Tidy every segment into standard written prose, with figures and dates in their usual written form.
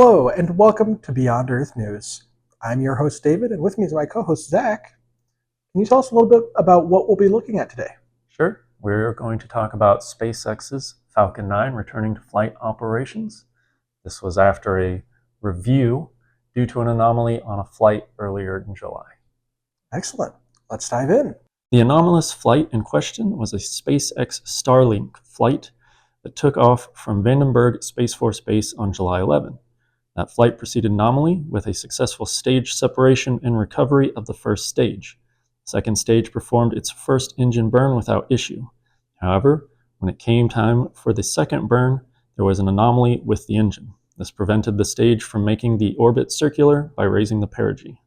Hello, and welcome to Beyond Earth News. I'm your host, David, and with me is my co-host, Zach. Can you tell us a little bit about what we'll be looking at today? Sure. We're going to talk about SpaceX's Falcon 9 returning to flight operations. This was after a review due to an anomaly on a flight earlier in July. Excellent. Let's dive in. The anomalous flight in question was a SpaceX Starlink flight that took off from Vandenberg Space Force Base on July 11. That flight proceeded nominally with a successful stage separation and recovery of the first stage. The second stage performed its first engine burn without issue. However, when it came time for the second burn, there was an anomaly with the engine. This prevented the stage from making the orbit circular by raising the perigee.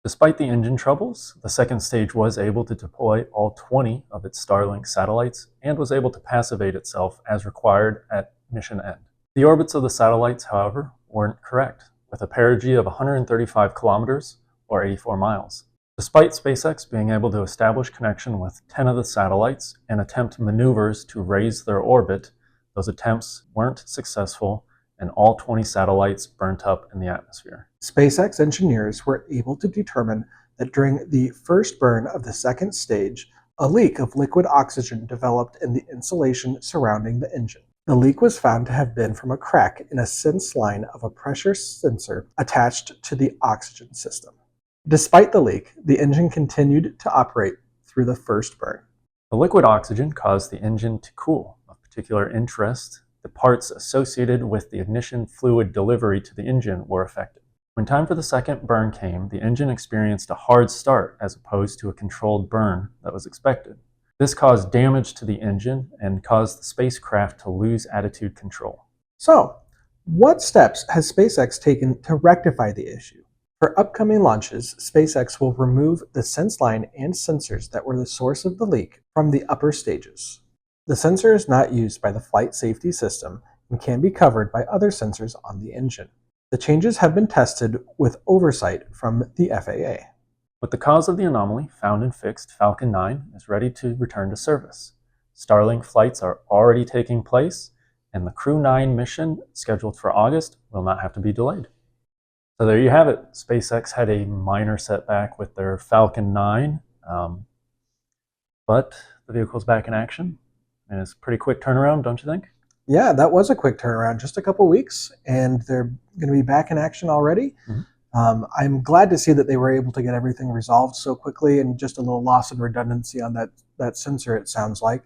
Despite the engine troubles, the second stage was able to deploy all 20 of its Starlink satellites and was able to passivate itself as required at mission end. The orbits of the satellites, however, weren't correct, with a perigee of 135 kilometers or 84 miles. Despite SpaceX being able to establish connection with 10 of the satellites and attempt maneuvers to raise their orbit, those attempts weren't successful and all 20 satellites burnt up in the atmosphere. SpaceX engineers were able to determine that during the first burn of the second stage, a leak of liquid oxygen developed in the insulation surrounding the engine. The leak was found to have been from a crack in a sense line of a pressure sensor attached to the oxygen system. Despite the leak, the engine continued to operate through the first burn. The liquid oxygen caused the engine to cool. Of particular interest, the parts associated with the ignition fluid delivery to the engine were affected. When time for the second burn came, the engine experienced a hard start as opposed to a controlled burn that was expected. This caused damage to the engine and caused the spacecraft to lose attitude control. So, what steps has SpaceX taken to rectify the issue? For upcoming launches, SpaceX will remove the sense line and sensors that were the source of the leak from the upper stages. The sensor is not used by the flight safety system and can be covered by other sensors on the engine. The changes have been tested with oversight from the FAA. With the cause of the anomaly found and fixed, Falcon 9 is ready to return to service. Starlink flights are already taking place, and the Crew 9 mission scheduled for August will not have to be delayed. So there you have it. SpaceX had a minor setback with their Falcon 9, but the vehicle's back in action, and it's a pretty quick turnaround, don't you think? Yeah, that was a quick turnaround, just a couple weeks, and they're going to be back in action already. Mm-hmm. I'm glad to see that they were able to get everything resolved so quickly, and just a little loss and redundancy on that sensor, it sounds like.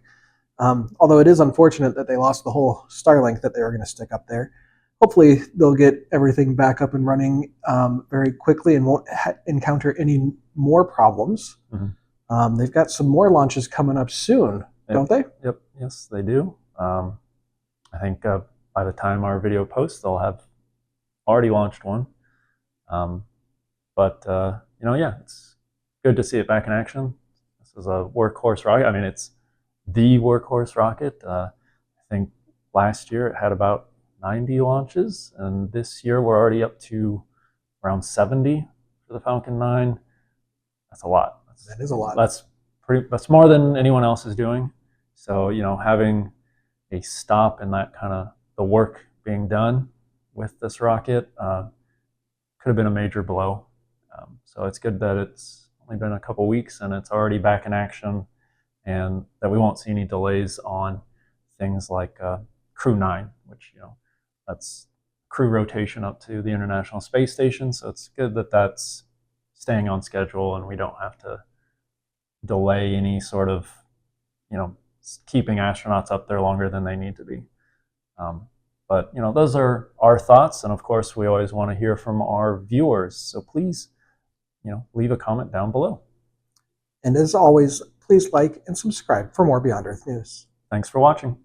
Although it is unfortunate that they lost the whole Starlink that they were going to stick up there. Hopefully they'll get everything back up and running very quickly and won't encounter any more problems. Mm-hmm. They've got some more launches coming up soon, don't they? Yep, yes, they do. I think by the time our video posts, they'll have already launched one. Yeah, it's good to see it back in action. This is a workhorse rocket. I mean, it's the workhorse rocket. I think last year it had about 90 launches, and this year we're already up to around 70 for the Falcon 9. That's a lot. That is a lot. That's more than anyone else is doing. So, having a stop in that kind of the work being done with this rocket could have been a major blow. So it's good that it's only been a couple weeks and it's already back in action, and that we won't see any delays on things like Crew 9, which, that's crew rotation up to the International Space Station. So it's good that that's staying on schedule and we don't have to delay any sort of, keeping astronauts up there longer than they need to be. But those are our thoughts, and of course we always want to hear from our viewers, so please leave a comment down below. And as always, please like and subscribe for more Beyond Earth news. Thanks for watching.